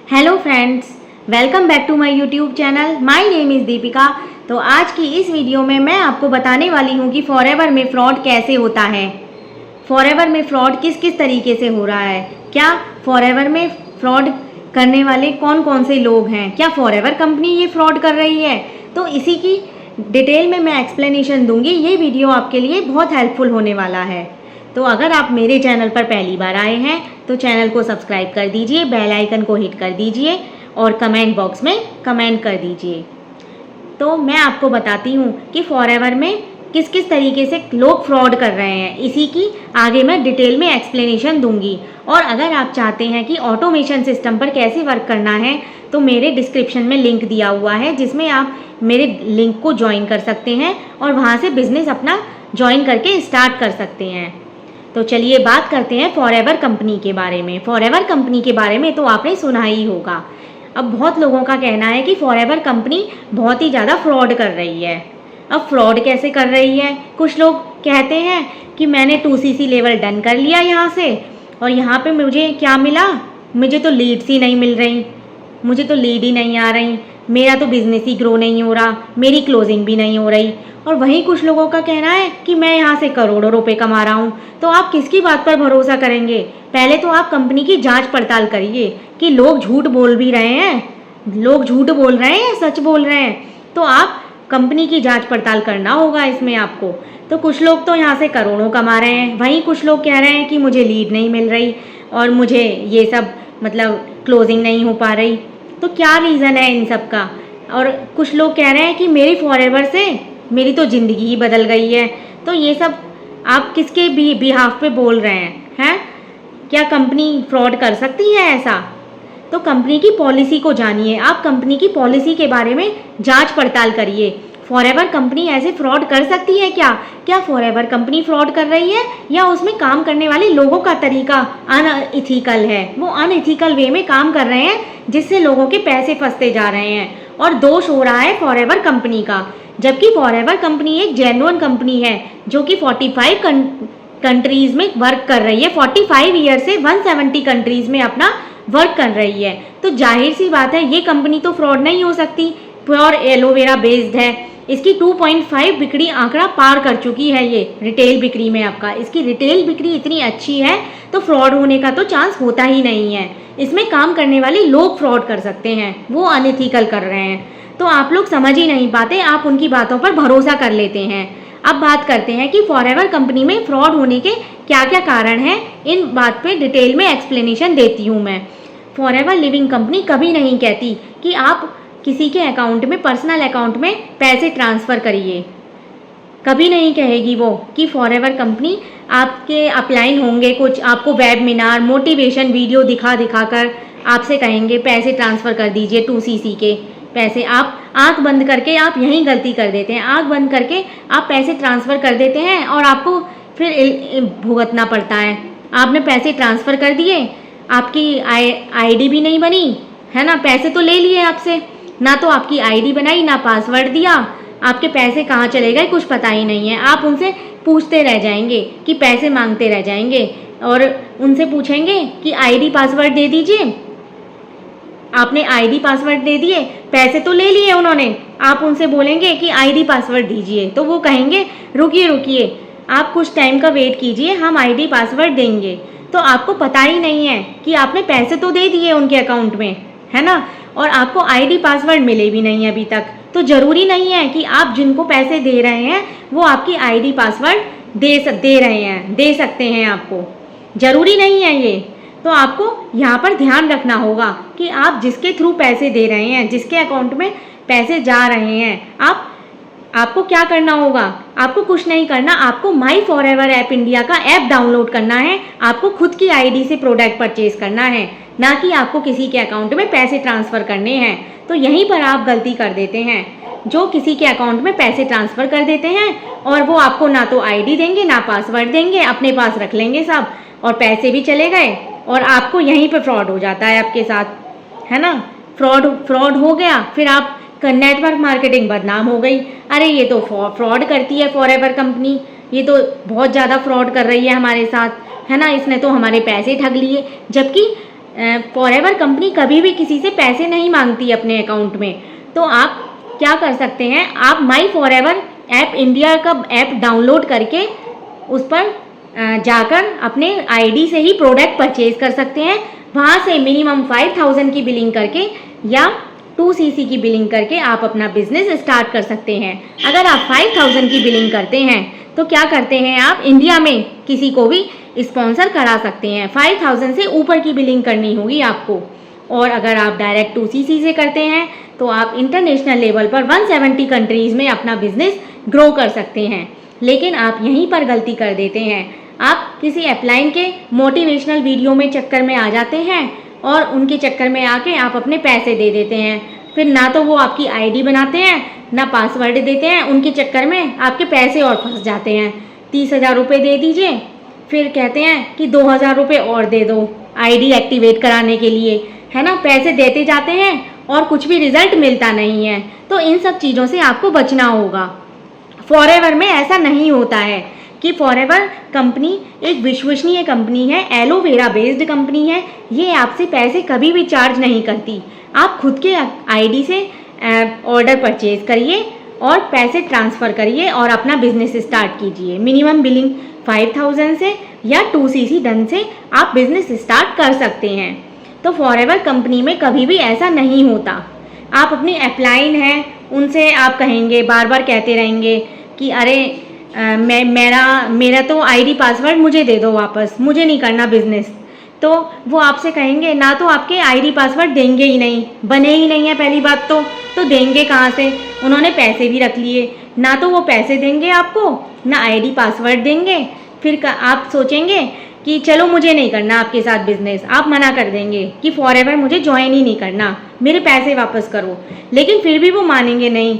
Hello friends, welcome back to my YouTube channel. My name is Deepika. तो आज की इस वीडियो में मैं आपको बताने वाली हूँ कि फॉरएवर में फ़्रॉड कैसे होता है। फॉरएवर में फ़्रॉड किस किस तरीके से हो रहा है, क्या फॉरएवर में फ़्रॉड करने वाले कौन कौन से लोग हैं, क्या फॉरएवर कंपनी ये फ़्रॉड कर रही है, तो इसी की डिटेल में मैं एक्सप्लेनेशन दूंगी। ये वीडियो आपके लिए बहुत हेल्पफुल होने वाला है। तो अगर आप मेरे चैनल पर पहली बार आए हैं तो चैनल को सब्सक्राइब कर दीजिए, बेल आइकन को हिट कर दीजिए और कमेंट बॉक्स में कमेंट कर दीजिए। तो मैं आपको बताती हूँ कि फॉरएवर में किस किस तरीके से लोग फ्रॉड कर रहे हैं, इसी की आगे मैं डिटेल में एक्सप्लेनेशन दूंगी। और अगर आप चाहते हैं कि ऑटोमेशन सिस्टम पर कैसे वर्क करना है तो मेरे डिस्क्रिप्शन में लिंक दिया हुआ है, जिसमें आप मेरे लिंक को ज्वाइन कर सकते हैं और वहाँ से बिजनेस अपना ज्वाइन करके स्टार्ट कर सकते हैं। तो चलिए बात करते हैं फॉरएवर कंपनी के बारे में। फॉरएवर कंपनी के बारे में तो आपने सुना ही होगा। अब बहुत लोगों का कहना है कि फॉरएवर कंपनी बहुत ही ज़्यादा फ्रॉड कर रही है। अब फ्रॉड कैसे कर रही है? कुछ लोग कहते हैं कि मैंने 2CC लेवल डन कर लिया यहाँ से और यहाँ पे मुझे क्या मिला, मुझे तो लीड्स ही नहीं मिल रही, मुझे तो लीड ही नहीं आ रही, मेरा तो बिजनेस ही ग्रो नहीं हो रहा, मेरी क्लोजिंग भी नहीं हो रही। और वहीं कुछ लोगों का कहना है कि मैं यहाँ से करोड़ों रुपए कमा रहा हूँ। तो आप किसकी बात पर भरोसा करेंगे? पहले तो आप कंपनी की जांच पड़ताल करिए कि लोग झूठ बोल भी रहे हैं, लोग झूठ बोल रहे हैं या सच बोल रहे हैं। तो आप कंपनी की जांच पड़ताल करना होगा इसमें आपको। तो कुछ लोग तो यहाँ से करोड़ों कमा रहे हैं, वहीं कुछ लोग कह रहे हैं कि मुझे लीड नहीं मिल रही और मुझे ये सब मतलब क्लोजिंग नहीं हो पा रही। तो क्या रीज़न है इन सब का? और कुछ लोग कह रहे हैं कि मेरी फॉरएवर से मेरी तो ज़िंदगी ही बदल गई है। तो ये सब आप किसके भी बिहाफ पे बोल रहे हैं? क्या कंपनी फ्रॉड कर सकती है ऐसा? तो कंपनी की पॉलिसी को जानिए, आप कंपनी की पॉलिसी के बारे में जांच पड़ताल करिए। फॉरएवर कंपनी ऐसे फ्रॉड कर सकती है क्या? क्या फॉरएवर कंपनी फ्रॉड कर रही है या उसमें काम करने वाले लोगों का तरीका अनइथिकल है, वो अनइथिकल वे में काम कर रहे हैं जिससे लोगों के पैसे फंसते जा रहे हैं और दोष हो रहा है फॉरएवर कंपनी का। जबकि फॉरएवर कंपनी एक जेन्युइन कंपनी है जो कि 45 कंट्रीज़ में वर्क कर रही है, 45 ईयर से 170 कंट्रीज़ में अपना वर्क कर रही है। तो जाहिर सी बात है ये कंपनी तो फ्रॉड नहीं हो सकती। प्योर एलोवेरा बेस्ड है, इसकी 2.5 बिक्री आंकड़ा पार कर चुकी है ये रिटेल बिक्री में। आपका इसकी रिटेल बिक्री इतनी अच्छी है तो फ्रॉड होने का तो चांस होता ही नहीं है। इसमें काम करने वाले लोग फ्रॉड कर सकते हैं, वो अनइथिकल कर रहे हैं। तो आप लोग समझ ही नहीं पाते, आप उनकी बातों पर भरोसा कर लेते हैं। अब बात करते हैं कि फॉरएवर कंपनी में फ्रॉड होने के क्या क्या कारण हैं। इन बात पे डिटेल में एक्सप्लेनेशन देती हूँ मैं। फॉरएवर लिविंग कंपनी कभी नहीं कहती कि आप किसी के अकाउंट में, पर्सनल अकाउंट में पैसे ट्रांसफ़र करिए। कभी नहीं कहेगी वो कि फॉरएवर कंपनी आपके अपलाइन होंगे कुछ, आपको वेबिनार मोटिवेशन वीडियो दिखा कर आपसे कहेंगे पैसे ट्रांसफ़र कर दीजिए 2CC के पैसे। आप आंख बंद करके आप यही गलती कर देते हैं, आंख बंद करके आप पैसे ट्रांसफ़र कर देते हैं और आपको फिर भुगतना पड़ता है। आपने पैसे ट्रांसफ़र कर दिए, आपकी आईडी भी नहीं बनी है ना, पैसे तो ले लिए आपसे, ना तो आपकी आईडी बनाई ना पासवर्ड दिया, आपके पैसे कहाँ चले गए कुछ पता ही नहीं है। आप उनसे पूछते रह जाएंगे कि पैसे मांगते रह जाएंगे और उनसे पूछेंगे कि आईडी पासवर्ड दे दीजिए। आपने आईडी पासवर्ड दे दिए, पैसे तो ले लिए उन्होंने, आप उनसे बोलेंगे कि आईडी पासवर्ड दीजिए तो वो कहेंगे रुकिए आप कुछ टाइम का वेट कीजिए, हम आईडी पासवर्ड देंगे। तो आपको पता ही नहीं है कि आपने पैसे तो दे दिए उनके अकाउंट में, है ना, और आपको आईडी पासवर्ड मिले भी नहीं अभी तक। तो ज़रूरी नहीं है कि आप जिनको पैसे दे रहे हैं वो आपकी आईडी पासवर्ड दे सकते हैं, आपको ज़रूरी नहीं है ये। तो आपको यहाँ पर ध्यान रखना होगा कि आप जिसके थ्रू पैसे दे रहे हैं, जिसके अकाउंट में पैसे जा रहे हैं, आपको क्या करना होगा? आपको कुछ नहीं करना, आपको माई फॉरएवर ऐप इंडिया का ऐप डाउनलोड करना है। आपको खुद की आईडी से प्रोडक्ट परचेज करना है, ना कि आपको किसी के अकाउंट में पैसे ट्रांसफ़र करने हैं। तो यहीं पर आप गलती कर देते हैं, जो किसी के अकाउंट में पैसे ट्रांसफ़र कर देते हैं और वो आपको ना तो आईडी देंगे ना पासवर्ड देंगे, अपने पास रख लेंगे सब और पैसे भी चले गए और आपको यहीं पे फ्रॉड हो जाता है आपके साथ, है ना। फ्रॉड हो गया, फिर आप नेटवर्क मार्केटिंग बदनाम हो गई। अरे ये तो फ्रॉड करती है फॉरएवर कंपनी, ये तो बहुत ज़्यादा फ्रॉड कर रही है हमारे साथ, है ना, इसने तो हमारे पैसे ठग लिए। जबकि फॉरएवर कंपनी कभी भी किसी से पैसे नहीं मांगती अपने अकाउंट में। तो आप क्या कर सकते हैं, आप माई फॉरएवर ऐप इंडिया का ऐप डाउनलोड करके उस पर जाकर अपने आईडी से ही प्रोडक्ट परचेज कर सकते हैं। वहाँ से मिनिमम 5000 की बिलिंग करके या 2cc की बिलिंग करके आप अपना बिजनेस स्टार्ट कर सकते हैं। अगर आप 5000 की बिलिंग करते हैं तो क्या करते हैं, आप इंडिया में किसी को भी स्पॉन्सर करा सकते हैं। 5000 से ऊपर की बिलिंग करनी होगी आपको। और अगर आप डायरेक्ट 2cc से करते हैं तो आप इंटरनेशनल लेवल पर 170 कंट्रीज़ में अपना बिजनेस ग्रो कर सकते हैं। लेकिन आप यहीं पर गलती कर देते हैं, आप किसी अपलाइन के मोटिवेशनल वीडियो में चक्कर में आ जाते हैं और उनके चक्कर में आके आप अपने पैसे दे देते हैं। फिर ना तो वो आपकी आईडी बनाते हैं ना पासवर्ड देते हैं, उनके चक्कर में आपके पैसे और फंस जाते हैं। 30,000 रुपये दे दीजिए, फिर कहते हैं कि 2,000 रुपये और दे दो आईडी एक्टिवेट कराने के लिए, है ना। पैसे देते जाते हैं और कुछ भी रिजल्ट मिलता नहीं है। तो इन सब चीज़ों से आपको बचना होगा। फॉरएवर में ऐसा नहीं होता है कि फॉरएवर कंपनी एक विश्वसनीय कंपनी है, एलोवेरा बेस्ड कंपनी है। ये आपसे पैसे कभी भी चार्ज नहीं करती। आप खुद के आईडी से ऑर्डर परचेज करिए और पैसे ट्रांसफ़र करिए और अपना बिजनेस स्टार्ट कीजिए। मिनिमम बिलिंग 5000 से या 2cc डन से आप बिजनेस स्टार्ट कर सकते हैं। तो फॉरएवर कंपनी में कभी भी ऐसा नहीं होता। आप अपनी अपलाइन हैं उनसे आप कहेंगे, बार बार कहते रहेंगे कि अरे मेरा तो आईडी पासवर्ड मुझे दे दो वापस, मुझे नहीं करना बिजनेस। तो वो आपसे कहेंगे ना तो आपके आईडी पासवर्ड देंगे ही नहीं, बने ही नहीं है पहली बात तो देंगे कहाँ से। उन्होंने पैसे भी रख लिए, ना तो वो पैसे देंगे आपको ना आईडी पासवर्ड देंगे। फिर आप सोचेंगे कि चलो मुझे नहीं करना आपके साथ बिजनेस, आप मना कर देंगे कि फॉरएवर मुझे ज्वाइन ही नहीं करना, मेरे पैसे वापस करो। लेकिन फिर भी वो मानेंगे नहीं,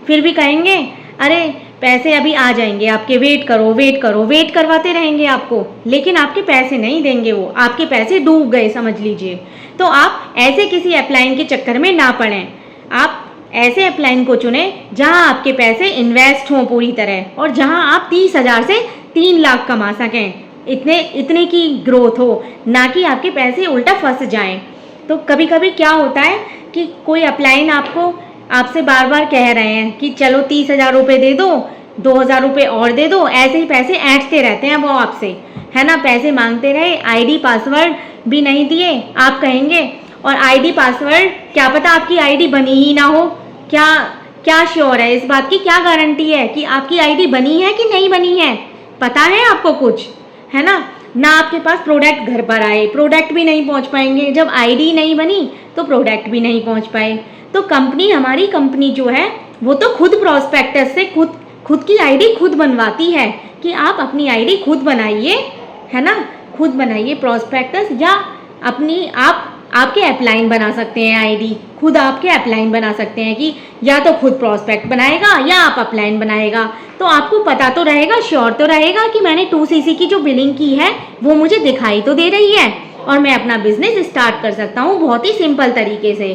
फिर भी कहेंगे अरे पैसे अभी आ जाएंगे आपके, वेट करो वेट करो, वेट करवाते रहेंगे आपको, लेकिन आपके पैसे नहीं देंगे, वो आपके पैसे डूब गए समझ लीजिए। तो आप ऐसे किसी अपलाइन के चक्कर में ना पड़ें। आप ऐसे अपलाइन को चुनें जहां आपके पैसे इन्वेस्ट हों पूरी तरह और जहां आप 30,000 से 3 लाख कमा सकें, इतने की ग्रोथ हो, ना कि आपके पैसे उल्टा फंस जाएं। तो कभी कभी क्या होता है कि कोई अपलाइन आपसे बार बार कह रहे हैं कि चलो 30,000 रुपये दे दो, 2,000 रुपये और दे दो, ऐसे ही पैसे ऐंठते रहते हैं वो आपसे, है ना। पैसे मांगते रहे, आईडी पासवर्ड भी नहीं दिए, आप कहेंगे। और आईडी पासवर्ड क्या पता आपकी आईडी बनी ही ना हो, क्या श्योर है इस बात की, क्या गारंटी है कि आपकी आईडी बनी है कि नहीं बनी है, पता है आपको कुछ, है ना। ना आपके पास प्रोडक्ट घर पर आए, प्रोडक्ट भी नहीं पहुंच पाएंगे। जब आईडी नहीं बनी तो प्रोडक्ट भी नहीं पहुंच पाए। तो हमारी कंपनी जो है वो तो खुद प्रोस्पेक्टस से खुद की आईडी खुद बनवाती है कि आप अपनी आईडी खुद बनाइए, है ना। खुद बनाइए प्रोस्पेक्टस, या आपके अपलाइन बना सकते हैं आईडी, खुद आपके अपलाइन बना सकते हैं कि या तो खुद प्रोस्पेक्ट बनाएगा या आप अपलाइन बनाएगा। तो आपको पता तो रहेगा, श्योर तो रहेगा कि मैंने 2cc की जो बिलिंग की है वो मुझे दिखाई तो दे रही है और मैं अपना बिजनेस स्टार्ट कर सकता हूँ बहुत ही सिंपल तरीके से।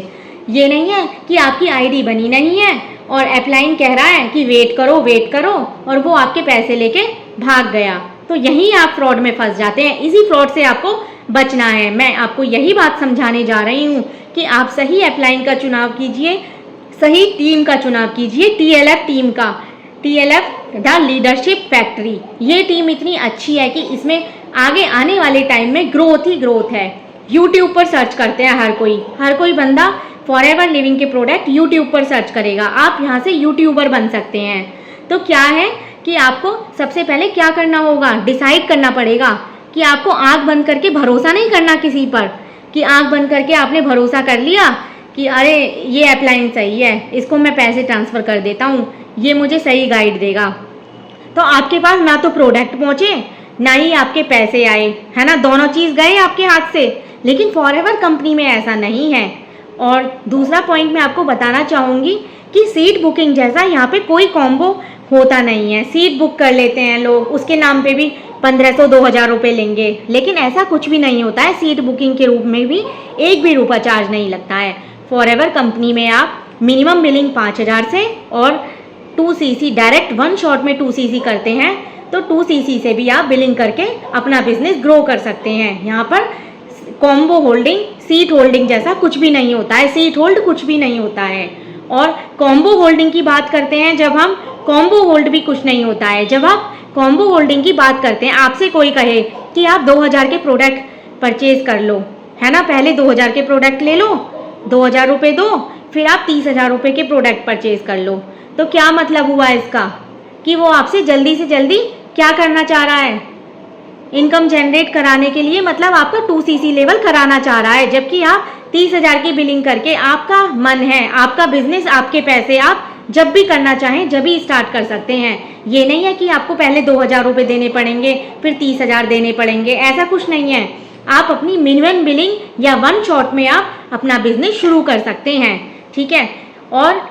ये नहीं है कि आपकी आईडी बनी नहीं है और अपलाइन कह रहा है कि वेट करो और वो आपके पैसे लेके भाग गया। तो यहीं आप फ्रॉड में फंस जाते हैं। इसी फ्रॉड से आपको बचना है। मैं आपको यही बात समझाने जा रही हूँ कि आप सही अपलाइन का चुनाव कीजिए, सही टीम का चुनाव कीजिए, TLF टीम का, TLF द लीडरशिप फैक्ट्री। ये टीम इतनी अच्छी है कि इसमें आगे आने वाले टाइम में ग्रोथ ही ग्रोथ है। यूट्यूब पर सर्च करते हैं हर कोई बंदा फॉरएवर लिविंग के प्रोडक्ट यूट्यूब पर सर्च करेगा। आप यहाँ से यूट्यूबर बन सकते हैं। तो क्या है कि आपको सबसे पहले क्या करना होगा, डिसाइड करना पड़ेगा कि आपको आंख बंद करके भरोसा नहीं करना किसी पर, कि आंख बंद करके आपने भरोसा कर लिया कि अरे ये अपलाइन सही है, इसको मैं पैसे ट्रांसफ़र कर देता हूँ, ये मुझे सही गाइड देगा। तो आपके पास ना तो प्रोडक्ट पहुँचे ना ही आपके पैसे आए, है ना, दोनों चीज़ गए आपके हाथ से। लेकिन फॉरएवर कंपनी में ऐसा नहीं है। और दूसरा पॉइंट मैं आपको बताना चाहूँगी कि सीट बुकिंग जैसा यहाँ पे कोई कॉम्बो होता नहीं है। सीट बुक कर लेते हैं लोग, उसके नाम पे भी 1500-2000 रुपये लेंगे, लेकिन ऐसा कुछ भी नहीं होता है। सीट बुकिंग के रूप में भी 1 भी रुपया चार्ज नहीं लगता है। फॉरएवर कंपनी में आप मिनिमम बिलिंग 5000 से और 2cc डायरेक्ट 1 शॉट में 2cc करते हैं तो 2cc से भी आप बिलिंग करके अपना बिजनेस ग्रो कर सकते हैं। यहाँ पर कॉम्बो होल्डिंग, सीट होल्डिंग जैसा कुछ भी नहीं होता है, सीट होल्ड कुछ भी नहीं होता है। और कॉम्बो होल्डिंग की बात करते हैं जब हम, कॉम्बो होल्ड भी कुछ नहीं होता है। जब आप कॉम्बो होल्डिंग की बात करते हैं, आपसे कोई कहे कि आप 2000 के प्रोडक्ट परचेज कर लो, है ना, पहले 2000 के प्रोडक्ट ले लो, 2000 रुपये दो, फिर आप 30,000 रुपये के प्रोडक्ट परचेज कर लो, तो क्या मतलब हुआ इसका कि वो आपसे जल्दी से जल्दी क्या करना चाह रहा है, इनकम जनरेट कराने के लिए, मतलब आपका 2cc लेवल कराना चाह रहा है। जबकि आप 30,000 की बिलिंग करके, आपका मन है, आपका बिजनेस, आपके पैसे, आप जब भी करना चाहें जब भी स्टार्ट कर सकते हैं। ये नहीं है कि आपको पहले 2000 रुपये देने पड़ेंगे फिर 30,000 देने पड़ेंगे, ऐसा कुछ नहीं है। आप अपनी मिनिमम बिलिंग या वन शॉट में आप अपना बिजनेस शुरू कर सकते हैं, ठीक है। और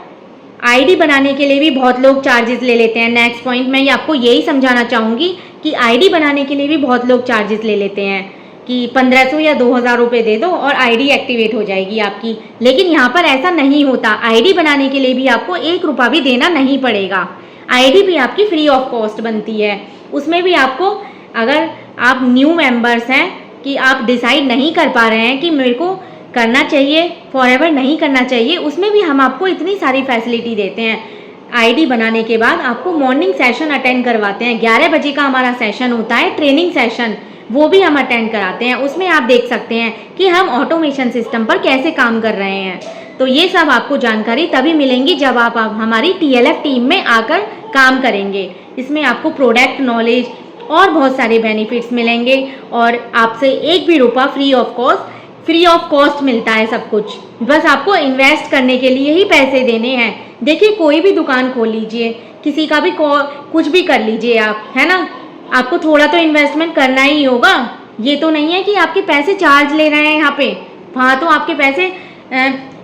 आईडी बनाने के लिए भी बहुत लोग चार्जेस ले लेते हैं। नेक्स्ट पॉइंट मैं आपको यही समझाना चाहूँगी कि आईडी बनाने के लिए भी बहुत लोग चार्जेस ले लेते हैं कि 1500 या 2000 रुपये दे दो और आईडी एक्टिवेट हो जाएगी आपकी। लेकिन यहाँ पर ऐसा नहीं होता। आईडी बनाने के लिए भी आपको 1 रुपया भी देना नहीं पड़ेगा। आईडी भी आपकी फ्री ऑफ कॉस्ट बनती है। उसमें भी आपको, अगर आप न्यू मेंबर्स हैं कि आप डिसाइड नहीं कर पा रहे हैं कि मेरे को करना चाहिए फॉरएवर नहीं करना चाहिए, उसमें भी हम आपको इतनी सारी फैसिलिटी देते हैं। आईडी बनाने के बाद आपको मॉर्निंग सेशन अटेंड करवाते हैं। 11 बजे का हमारा सेशन होता है, ट्रेनिंग सेशन, वो भी हम अटेंड कराते हैं। उसमें आप देख सकते हैं कि हम ऑटोमेशन सिस्टम पर कैसे काम कर रहे हैं। तो ये सब आपको जानकारी तभी मिलेंगी जब आप हमारी TLF टीम में आकर काम करेंगे। इसमें आपको प्रोडक्ट नॉलेज और बहुत सारे बेनिफिट्स मिलेंगे और आपसे 1 भी रुपया फ्री ऑफ कॉस्ट मिलता है सब कुछ। बस आपको इन्वेस्ट करने के लिए ही पैसे देने हैं। देखिए, कोई भी दुकान खोल लीजिए, किसी का भी कुछ भी कर लीजिए आप, है ना, आपको थोड़ा तो इन्वेस्टमेंट करना ही होगा। ये तो नहीं है कि आपके पैसे चार्ज ले रहे हैं यहाँ पे। वहाँ तो आपके पैसे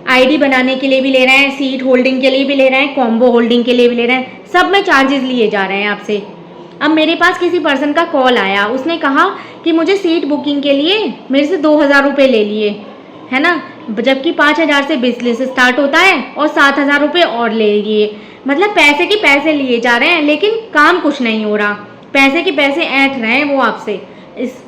आईडी बनाने के लिए भी ले रहे हैं, सीट होल्डिंग के लिए भी ले रहे हैं, कॉम्बो होल्डिंग के लिए भी ले रहे हैं, सब में चार्जेस लिए जा रहे हैं आपसे। अब मेरे पास किसी पर्सन का कॉल आया, उसने कहा कि मुझे सीट बुकिंग के लिए मेरे से 2000 रुपये ले लिए, है ना, जबकि 5000 से बिजनेस स्टार्ट होता है और 7000 रुपये और ले लिए। मतलब पैसे के पैसे लिए जा रहे हैं लेकिन काम कुछ नहीं हो रहा। पैसे के पैसे ऐंठ रहे हैं वो आपसे,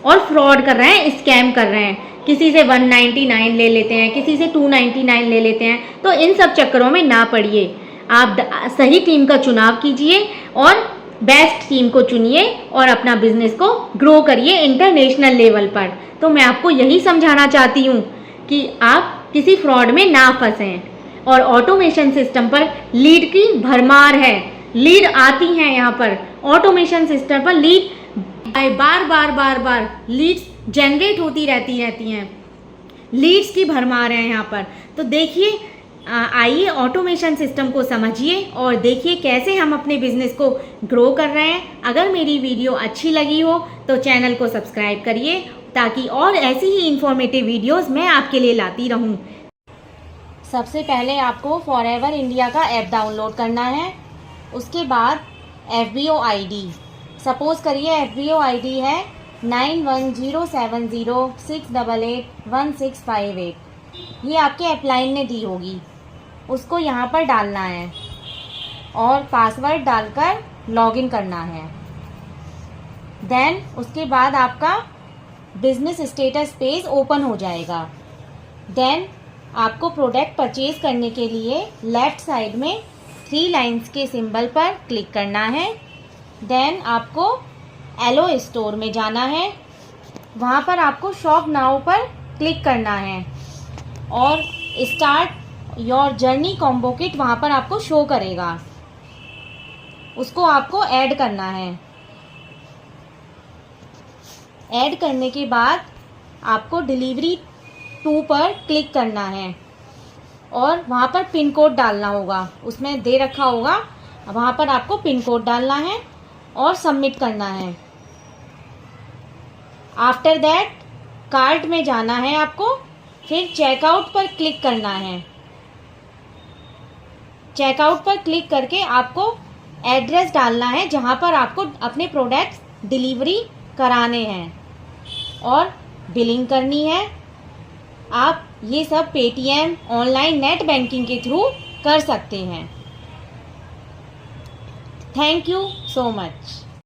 और फ्रॉड कर रहे हैं, स्कैम कर रहे हैं। किसी से 199 ले लेते हैं, किसी से 299 ले लेते हैं। तो इन सब चक्करों में ना पड़िए। आप सही टीम का चुनाव कीजिए और बेस्ट टीम को चुनिए और अपना बिजनेस को ग्रो करिए इंटरनेशनल लेवल पर। तो मैं आपको यही समझाना चाहती हूँ कि आप किसी फ्रॉड में ना फंसें। और ऑटोमेशन सिस्टम पर लीड की भरमार है, लीड आती हैं यहाँ पर। ऑटोमेशन सिस्टम पर लीड बार लीड्स जनरेट होती रहती हैं, लीड्स की भरमार है यहाँ पर। तो देखिए, आइए ऑटोमेशन सिस्टम को समझिए और देखिए कैसे हम अपने बिजनेस को ग्रो कर रहे हैं। अगर मेरी वीडियो अच्छी लगी हो तो चैनल को सब्सक्राइब करिए ताकि और ऐसी ही इंफॉर्मेटिव वीडियोस मैं आपके लिए लाती रहूं। सबसे पहले आपको फॉरएवर इंडिया का ऐप डाउनलोड करना है। उसके बाद FBO ID, सपोज़ करिए FBO ID है 910706881658। ये आपके अपलाइन ने दी होगी, उसको यहाँ पर डालना है और पासवर्ड डालकर लॉगिन करना है। देन उसके बाद आपका बिजनेस स्टेटस पेज ओपन हो जाएगा। देन आपको प्रोडक्ट परचेज करने के लिए लेफ़्ट साइड में 3 लाइंस के सिंबल पर क्लिक करना है। देन आपको एलो स्टोर में जाना है, वहाँ पर आपको शॉप नाउ पर क्लिक करना है और start your journey combo kit वहाँ पर आपको शो करेगा, उसको आपको ऐड करना है। ऐड करने के बाद आपको डिलीवरी 2 पर क्लिक करना है और वहाँ पर पिन कोड डालना होगा, उसमें दे रखा होगा, वहाँ पर आपको पिन कोड डालना है और सबमिट करना है। आफ्टर दैट कार्ट में जाना है आपको, फिर चेकआउट पर क्लिक करना है। चेकआउट पर क्लिक करके आपको एड्रेस डालना है जहाँ पर आपको अपने प्रोडक्ट्स डिलीवरी कराने हैं और बिलिंग करनी है। आप ये सब पेटीएम, ऑनलाइन नेट बैंकिंग के थ्रू कर सकते हैं। Thank you so much.